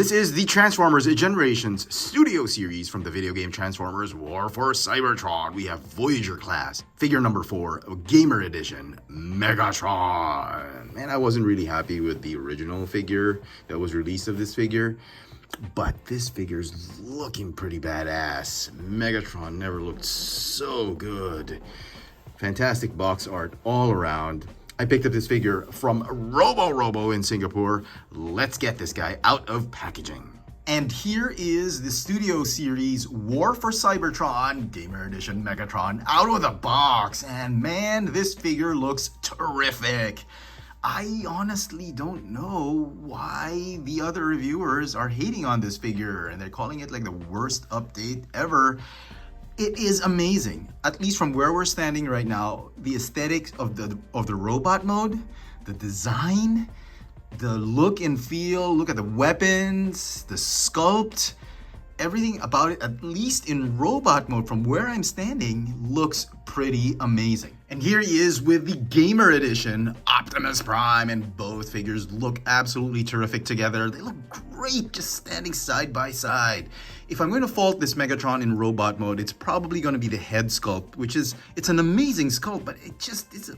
This is the Transformers Generations Studio Series from the video game Transformers War for Cybertron. We have Voyager class, figure number 4, Gamer Edition, Megatron. Man, I wasn't really happy with the original figure that was released of this figure, but this figure's looking pretty badass. Megatron never looked so good. Fantastic box art all around. I picked up this figure from Robo in Singapore. Let's get this guy out of packaging. And here is the Studio Series War for Cybertron Gamer Edition Megatron out of the box. And man, this figure looks terrific. I honestly don't know why the other reviewers are hating on this figure and they're calling it like the worst update ever. It is amazing, at least from where we're standing right now. The aesthetics of the robot mode, the design, the look and feel, look at the weapons, the sculpt, everything about it, at least in robot mode from where I'm standing, looks pretty amazing. And here he is with the Gamer Edition Optimus Prime, and both figures look absolutely terrific together. They look great just standing side by side. If I'm going to fault this Megatron in robot mode, it's probably going to be the head sculpt, which is, it's an amazing sculpt, but it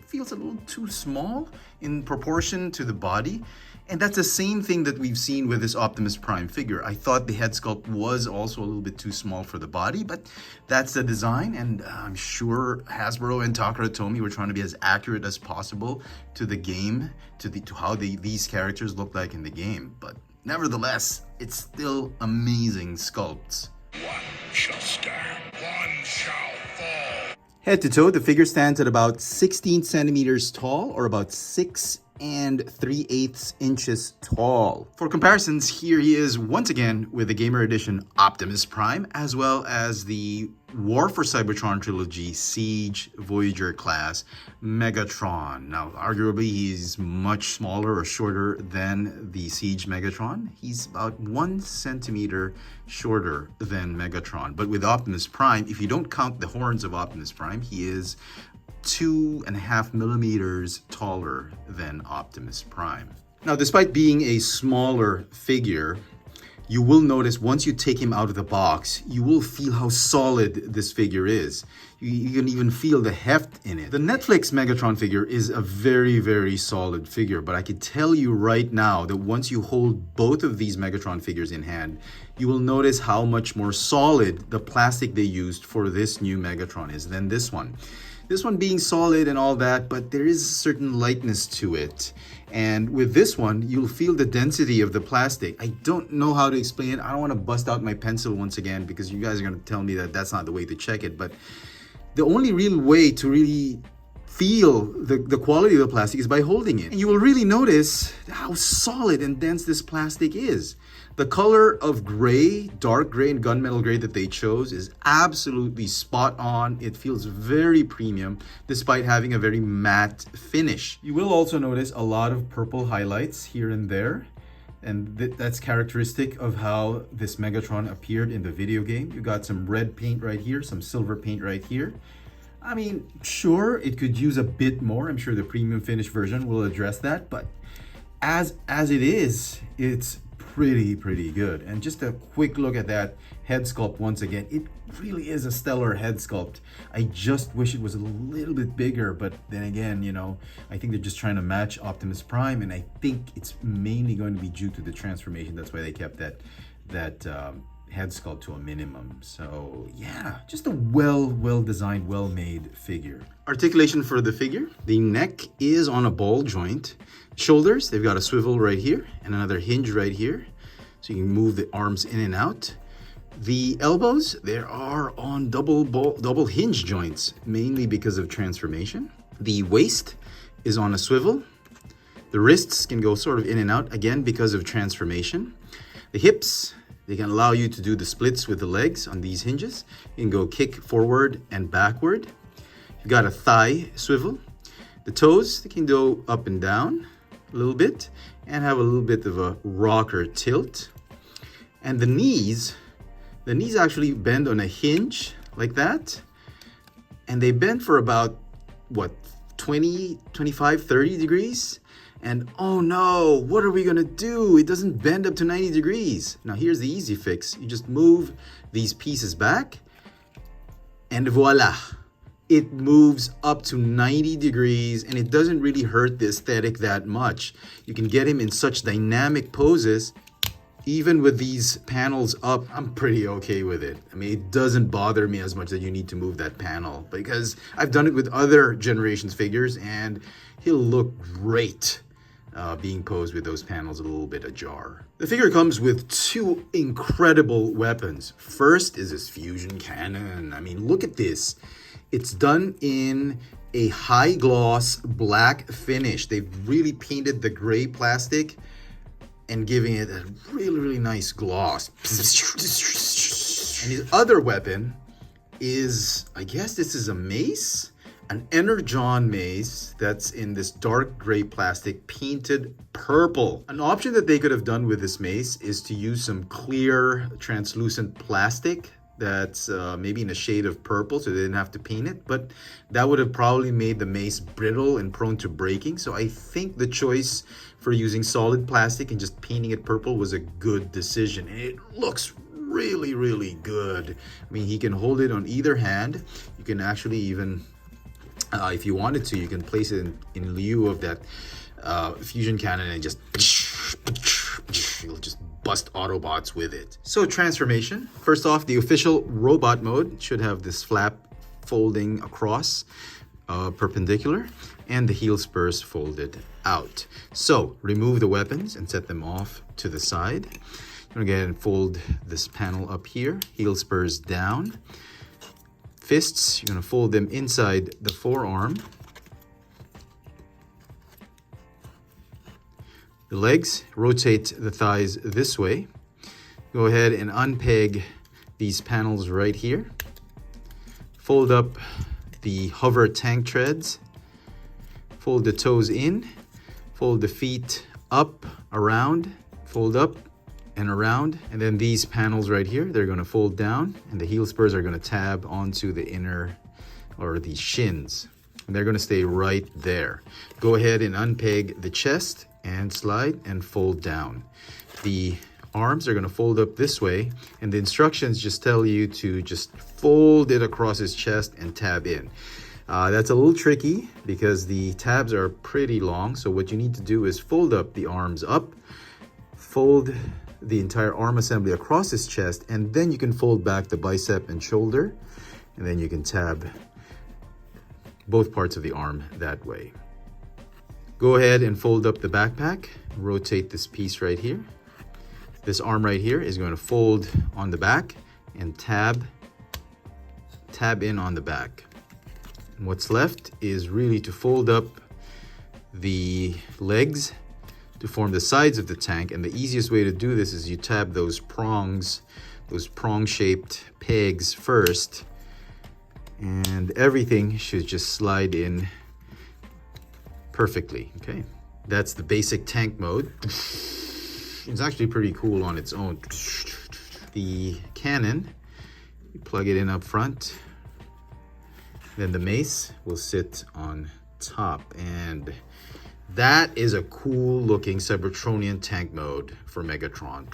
feels a little too small in proportion to the body. And that's the same thing that we've seen with this Optimus Prime figure. I thought the head sculpt was also a little bit too small for the body, but that's the design, and I'm sure Hasbro and Takara Tomy were trying to be as accurate as possible to the game, to how these characters look like in the game. But nevertheless, it's still amazing sculpts. One shall stand, one shall fall. Head to toe, the figure stands at about 16 centimeters tall, or about 6 3/8 inches tall. For comparisons, here he is once again with the Gamer Edition Optimus Prime, as well as the War for Cybertron trilogy Siege Voyager class Megatron. Now, arguably, he's much smaller or shorter than the Siege Megatron. He's about 1 centimeter shorter than Megatron. But with Optimus Prime, if you don't count the horns of Optimus Prime, he is 2.5 millimeters taller than Optimus Prime. Now, despite being a smaller figure, you will notice once you take him out of the box, you will feel how solid this figure is. You can even feel the heft in it. The Netflix Megatron figure is a very, very solid figure, but I can tell you right now that once you hold both of these Megatron figures in hand, you will notice how much more solid the plastic they used for this new Megatron is than this one. This one being solid and all that, but there is a certain lightness to it. And with this one, you'll feel the density of the plastic. I don't know how to explain it. I don't want to bust out my pencil once again because you guys are going to tell me that that's not the way to check it. But the only real way to really feel the quality of the plastic is by holding it. And you will really notice how solid and dense this plastic is. The color of gray, dark gray and gunmetal gray that they chose is absolutely spot on. It feels very premium despite having a very matte finish. You will also notice a lot of purple highlights here and there. And that's characteristic of how this Megatron appeared in the video game. You got some red paint right here, some silver paint right here. I mean, sure, it could use a bit more. I'm sure the premium finish version will address that, but as it is, it's pretty good. And just a quick look at that head sculpt once again. It really is a stellar head sculpt. I just wish it was a little bit bigger, but then again, you know, I think they're just trying to match Optimus Prime, and I think it's mainly going to be due to the transformation. That's why they kept that head sculpt to a minimum. So yeah, just a well designed, well made figure. Articulation for the figure: the neck is on a ball joint. Shoulders, they've got a swivel right here and another hinge right here, so you can move the arms in and out. The elbows, they are on double hinge joints, mainly because of transformation. The waist is on a swivel. The wrists can go sort of in and out, again because of transformation. The hips, they can allow you to do the splits with the legs on these hinges. You can go kick forward and backward. You've got a thigh swivel. The toes, they can go up and down a little bit and have a little bit of a rocker tilt. And the knees actually bend on a hinge like that. And they bend for about, 20, 25, 30 degrees. And oh no, what are we gonna do? It doesn't bend up to 90 degrees. Now here's the easy fix. You just move these pieces back and voila. It moves up to 90 degrees and it doesn't really hurt the aesthetic that much. You can get him in such dynamic poses. Even with these panels up, I'm pretty okay with it. I mean, it doesn't bother me as much that you need to move that panel because I've done it with other generations figures and he'll look great being posed with those panels a little bit ajar. The figure comes with two incredible weapons. First is his fusion cannon. I mean, look at this. It's done in a high gloss black finish. They've really painted the gray plastic and giving it a really, really nice gloss. And his other weapon is, I guess this is a mace? An Energon mace that's in this dark gray plastic painted purple. An option that they could have done with this mace is to use some clear translucent plastic that's maybe in a shade of purple so they didn't have to paint it, but that would have probably made the mace brittle and prone to breaking. So I think the choice for using solid plastic and just painting it purple was a good decision. And it looks really, really good. I mean, he can hold it on either hand. You can actually even, if you wanted to, you can place it in lieu of that fusion cannon and just you'll just bust Autobots with it. So transformation. First off, the official robot mode should have this flap folding across perpendicular and the heel spurs folded out. So remove the weapons and set them off to the side. I'm gonna go ahead and fold this panel up here, heel spurs down. Fists, you're gonna fold them inside the forearm. The legs, rotate the thighs this way. Go ahead and unpeg these panels right here. Fold up the hover tank treads. Fold the toes in. Fold the feet up, around, fold up and around. And then these panels right here, they're gonna fold down and the heel spurs are gonna tab onto the inner or the shins. And they're gonna stay right there. Go ahead and unpeg the chest and slide and fold down. The arms are gonna fold up this way and the instructions just tell you to just fold it across his chest and tab in. That's a little tricky because the tabs are pretty long. So what you need to do is fold up the arms up, fold the entire arm assembly across his chest, and then you can fold back the bicep and shoulder, and then you can tab both parts of the arm that way. Go ahead and fold up the backpack, rotate this piece right here. This arm right here is going to fold on the back and tab in on the back. And what's left is really to fold up the legs to form the sides of the tank. And the easiest way to do this is you tab those prongs, those prong-shaped pegs first, and everything should just slide in perfectly. Okay, that's the basic tank mode. It's actually pretty cool on its own. The cannon, you plug it in up front. Then the mace will sit on top, and that is a cool looking Cybertronian tank mode for Megatron.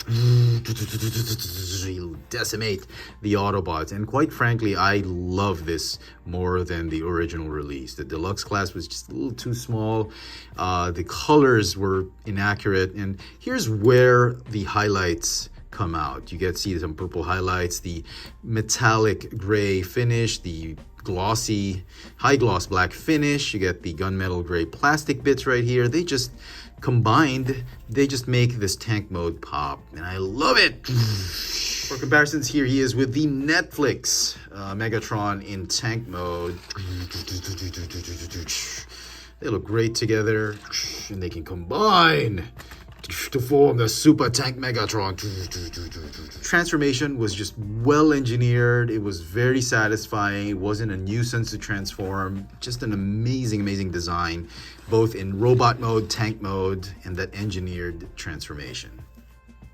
He'll decimate the Autobots, and quite frankly, I love this more than the original release. The deluxe class was just a little too small. The colors were inaccurate, and here's where the highlights come out. You get to see some purple highlights, the metallic gray finish, the glossy, high gloss black finish. You get the gunmetal gray plastic bits right here. They just combined, they just make this tank mode pop, and I love it. For comparisons, here he is with the Netflix Megatron in tank mode. They look great together, and they can combine to form the Super Tank Megatron. Transformation was just well engineered. It was very satisfying. It wasn't a nuisance to transform. Just an amazing, amazing design, both in robot mode, tank mode, and that engineered transformation.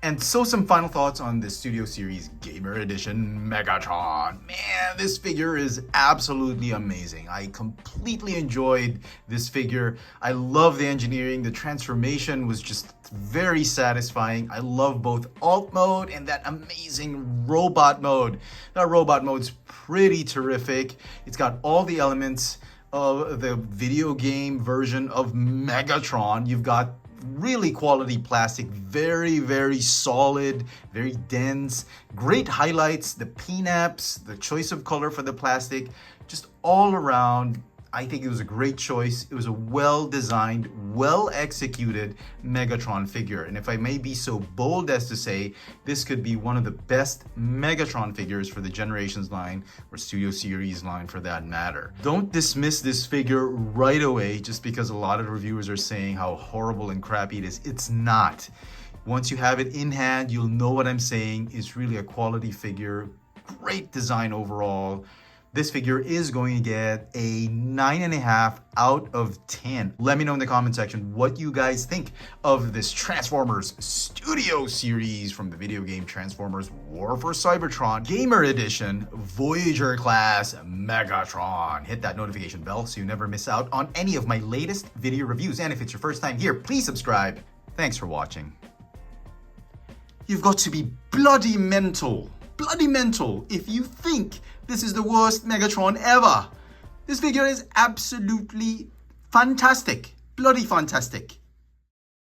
And so some final thoughts on the Studio Series Gamer Edition Megatron. Man, this figure is absolutely amazing. I completely enjoyed this figure. I love the engineering. The transformation was just very satisfying. I love both alt mode and that amazing robot mode. That robot mode's pretty terrific. It's got all the elements of the video game version of Megatron. You've got really quality plastic, very solid, very dense, great highlights, the pinaps, the choice of color for the plastic, just all around. I think it was a great choice. It was a well-designed, well-executed Megatron figure. And if I may be so bold as to say, this could be one of the best Megatron figures for the Generations line or Studio Series line for that matter. Don't dismiss this figure right away just because a lot of reviewers are saying how horrible and crappy it is. It's not. Once you have it in hand, you'll know what I'm saying. It's really a quality figure, great design overall. This figure is going to get a 9.5 out of 10. Let me know in the comment section what you guys think of this Transformers Studio Series from the video game Transformers War for Cybertron Gamer Edition Voyager class Megatron. Hit that notification bell so you never miss out on any of my latest video reviews. And if it's your first time here, please subscribe. Thanks for watching. You've got to be bloody mental if you think this is the worst Megatron ever. This figure is absolutely fantastic. Bloody fantastic.